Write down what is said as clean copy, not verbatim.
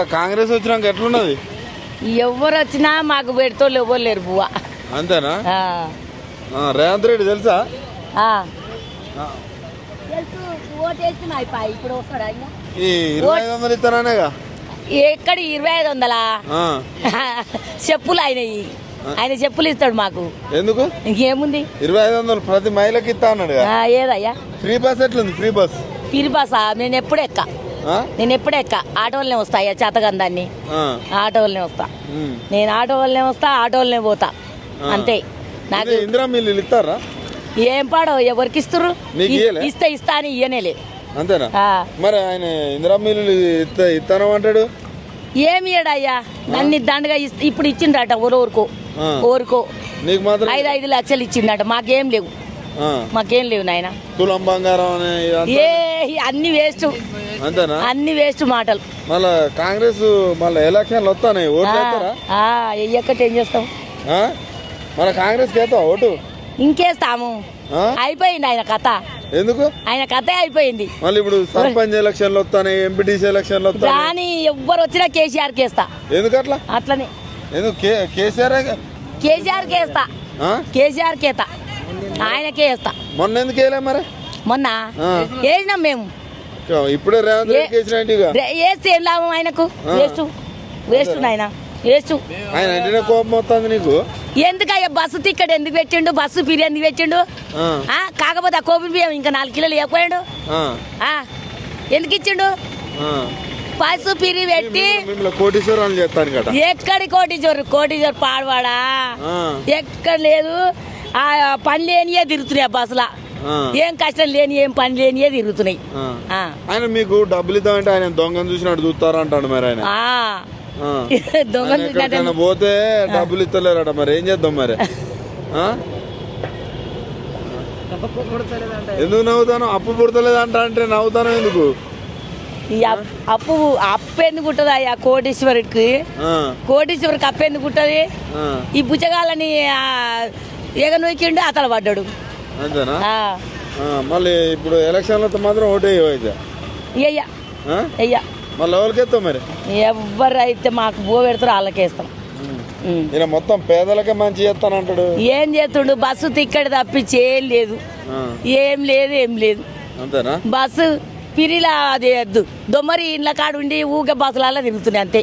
కాంగ్రెస్ వచ్చినాక ఎట్లున్నది? ఎవరు వచ్చినా మాకు పెడతోళ్ళు ఎవరు లేరు బువ్వ. అంతేనా? రేవంత్ రెడ్డి తెలుసా? ఈ 2500 ఇస్తాననేగా. ఎక్కడ 2500? చెప్పులు ఆయన చెప్పులు ఇస్తాడు మాకు. ఎందుకు? ఇంకేముంది, 2500 ప్రతి మహిళకి ఇస్తా అన్నాడు. ఏదయ్యా ఫ్రీ బస్ ఎట్లుంది? ఫ్రీ బస్ నేను ఎప్పుడు ఎక్క ఆటో వాళ్ళనే వస్తా. చేతగందాన్ని ఆటో వాళ్ళనే వస్తా. నేను ఆటో వాళ్ళనే వస్తా, ఆటో వాళ్ళనే పోతా. అంతే. నాకు ఇందిరా మిల్లు ఇస్తారా? ఏం పాడో ఎవరికి ఇస్తారు? ఇస్తా అని ఇయ్యనేలే. అంతేనా? మరి ఆయన ఇందిరా మిల్లు ఇస్తాను అంటాడు. ఏమి ఇయ్యడయ్యా, నన్ను దండగా ఇప్పుడు ఇచ్చిండట. ఊరుకో నీకు మాత్రం 5 లక్షలు ఇచ్చిండట. మాకేం లేవు నాయన. తులం బంగారం అన్ని వేస్ట్. అంతేనా? అన్ని వేస్ట్ మాటలు. మళ్ళా కాంగ్రెస్ మళ్ళీ ఎలక్షన్లు వస్తాయి, ఓట్లు ఎక్కటి ఏం చేస్తాం? మన కాంగ్రెస్ కేతా ఓటు ఇంకేస్తాము. అయిపోయింది ఆయన కథ. ఎందుకు? ఆయన కథ అయిపోయింది. మళ్ళీ ఇప్పుడు సర్పంచ్ ఎలక్షన్లు వస్తాయి, ఎంపీటీసీ ఎలక్షన్లు వస్తాయి. కానీ ఎవ్వరు వచ్చినా కేసీఆర్ కేస్తా. ఎందుకు అట్లా? అట్లనే. ఎందుకు? కేసీఆర్ కేస్తా. కేసీఆర్ కేతా, ఆయనకే వేస్తా. మొన్న ఎందుకు వేయలే? మరి మొన్న వేసినాం మేము. ఇప్పుడే రేవంత్ రెడ్డి వేస్తే ఏం లాభం ఆయనకు? వేస్ట్ నాయన, వేస్ట్. ఆయన అంటేనే కోపం వస్తుంది నీకు. ఎందుకయ్యా బస్సు టికెట్ ఎందుకు పెట్టిండు? బస్సు ఫీరి ఎందుకు పెట్టిండు? కాకపోతే ఆ కోపం బియ్యం ఇంకా 4 కిలోలు ఎక్కువైండు. ఎందుకు ఇచ్చిండు? బస్సు ఫీరి పెట్టి కోటీశ్వరాలు చేస్తాను కదా. ఎక్కడి కోటీశ్వరు పాడవాడా? ఎక్కడ లేదు. ఆ పని లేనియే తిరుగుతున్నాయి బస్సులా. ఏం కష్టం లేని, ఏం పని లేనియే తిరుగుతున్నాయి. ఆయన మీకు డబ్బులు ఇద్దామంటే ఆయన దొంగను చూసినట్టు చూస్తారా అంటాడు. మరి ఆయన దొంగ పోతే డబ్బులు ఇస్తలేరట. మరి ఏం చేద్దాం? మరి ఎందుకు నవ్వుతాను? అప్పు పుడతలేదంట అంటే నవ్వుతాను ఎందుకు? అప్పు ఎందుకు ఉంటది అయ్యా? కోటీశ్వరికి అప్పు ఎందుకు ఉంటది? ఈ బుచ్చగాళ్ళని ఎగనూకిండు, అతల పడ్డాడు. అంతేనా? మళ్ళీ ఇప్పుడు ఎలక్షన్లతో మాత్రం ఓటు అయ్యా మళ్ళీ ఎవరికేస్తాం? మరి ఎవరు అయితే మాకు బో పెడతారో వాళ్ళకేస్తాం. ఈయన మొత్తం పేదలకే మంచి చేస్తానంటాడు. ఏం చేస్తుండు? బస్సు టికెట్ తప్పించి ఏం లేదు. అంతేనా? బస్సు పిరిలా అది దొమ్మరి ఇండ్ల కాడు ఉండి ఊగే బస్సులలో తిరుగుతున్నాయి అంతే.